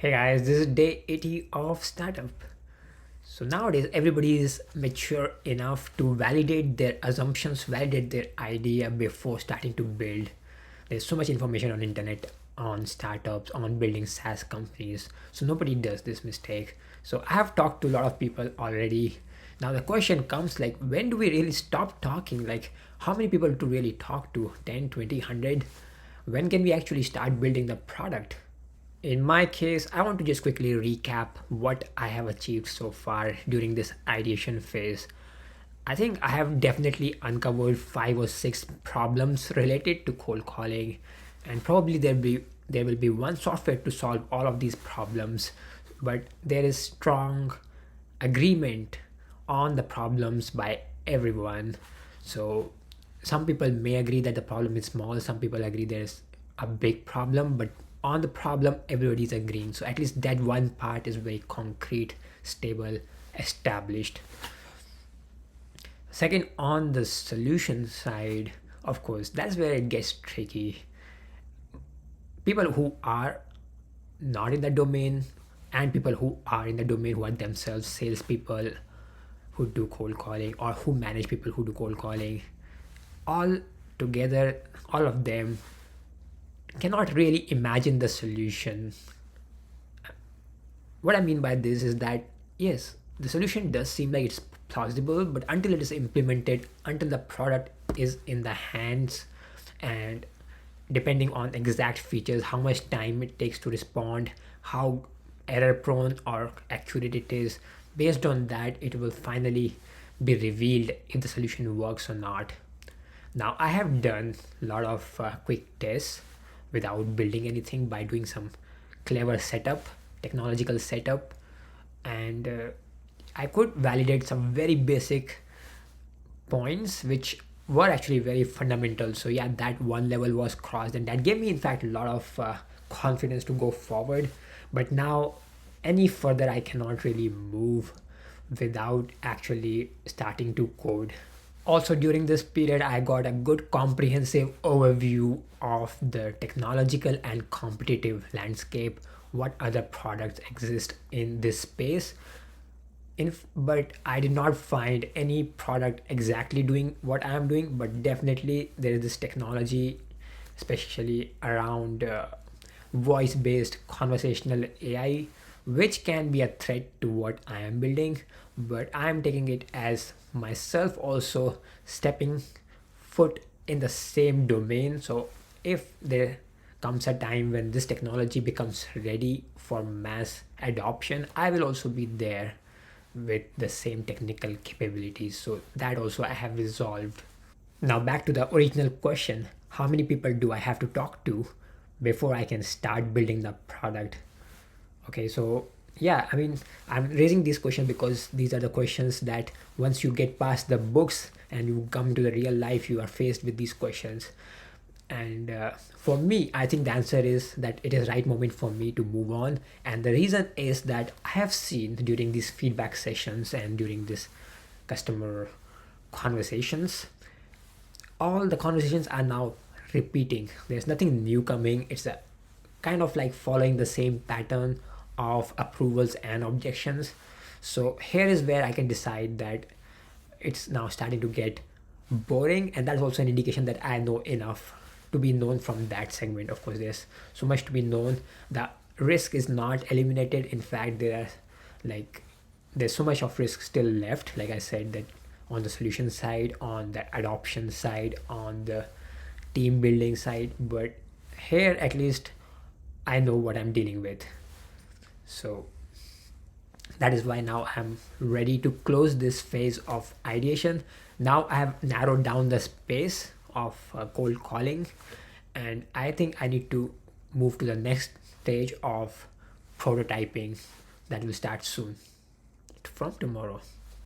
Hey guys, this is day 80 of startup. So nowadays everybody is mature enough to validate their assumptions, validate their idea before starting to build. There's so much information on internet on startups, on building SaaS companies. So nobody does this mistake. So I have talked to a lot of people already. Now the question comes like when do we really stop talking? Like how many people to really talk to? 10, 20, 100? When can we actually start building the product? In my case, I want to just quickly recap what I have achieved so far during this ideation phase. I think I have definitely uncovered 5 or 6 problems related to cold calling, and probably there will be one software to solve all of these problems, but there is strong agreement on the problems by everyone. So some people may agree that the problem is small, some people agree there's a big problem, but on the problem everybody's agreeing, so at least that one part is very concrete, stable, established. Second, on the solution side, of course, that's where it gets tricky. People who are not in the domain and people who are in the domain, who are themselves salespeople who do cold calling or who manage people who do cold calling, all together, all of them cannot really imagine the solution. What I mean by this is that yes, the solution does seem like it's plausible, but until it is implemented, until the product is in the hands, and depending on exact features, how much time it takes to respond, how error prone or accurate it is, based on that, it will finally be revealed if the solution works or not. Now, I have done a lot of quick tests without building anything by doing some clever setup, technological setup, and I could validate some very basic points which were actually very fundamental. So, yeah, that one level was crossed, and that gave me, in fact, a lot of confidence to go forward. But now, any further, I cannot really move without actually starting to code. Also, during this period, I got a good comprehensive overview of the technological and competitive landscape, what other products exist in this space. But I did not find any product exactly doing what I am doing, but definitely there is this technology, especially around voice based conversational AI, which can be a threat to what I am building. But I am taking it as myself also stepping foot in the same domain. So if there comes a time when this technology becomes ready for mass adoption, I will also be there with the same technical capabilities. So that also I have resolved. Now back to the original question, how many people do I have to talk to before I can start building the product? Okay, so yeah, I mean, I'm raising this question because these are the questions that once you get past the books and you come to the real life, you are faced with these questions. And for me, I think the answer is that it is right moment for me to move on. And the reason is that I have seen during these feedback sessions and during this customer conversations, all the conversations are now repeating. There's nothing new coming. It's a kind of like following the same pattern of approvals and objections. So here is where I can decide that it's now starting to get boring, and that's also an indication that I know enough to be known from that segment. Of course, there's so much to be known. The risk is not eliminated. In fact, like there's so much of risk still left, like I said, that on the solution side, on the adoption side, on the team building side. But here at least I know what I'm dealing with. So that is why now I'm ready to close this phase of ideation. Now I have narrowed down the space of cold calling, and I think I need to move to the next stage of prototyping that will start soon, from tomorrow.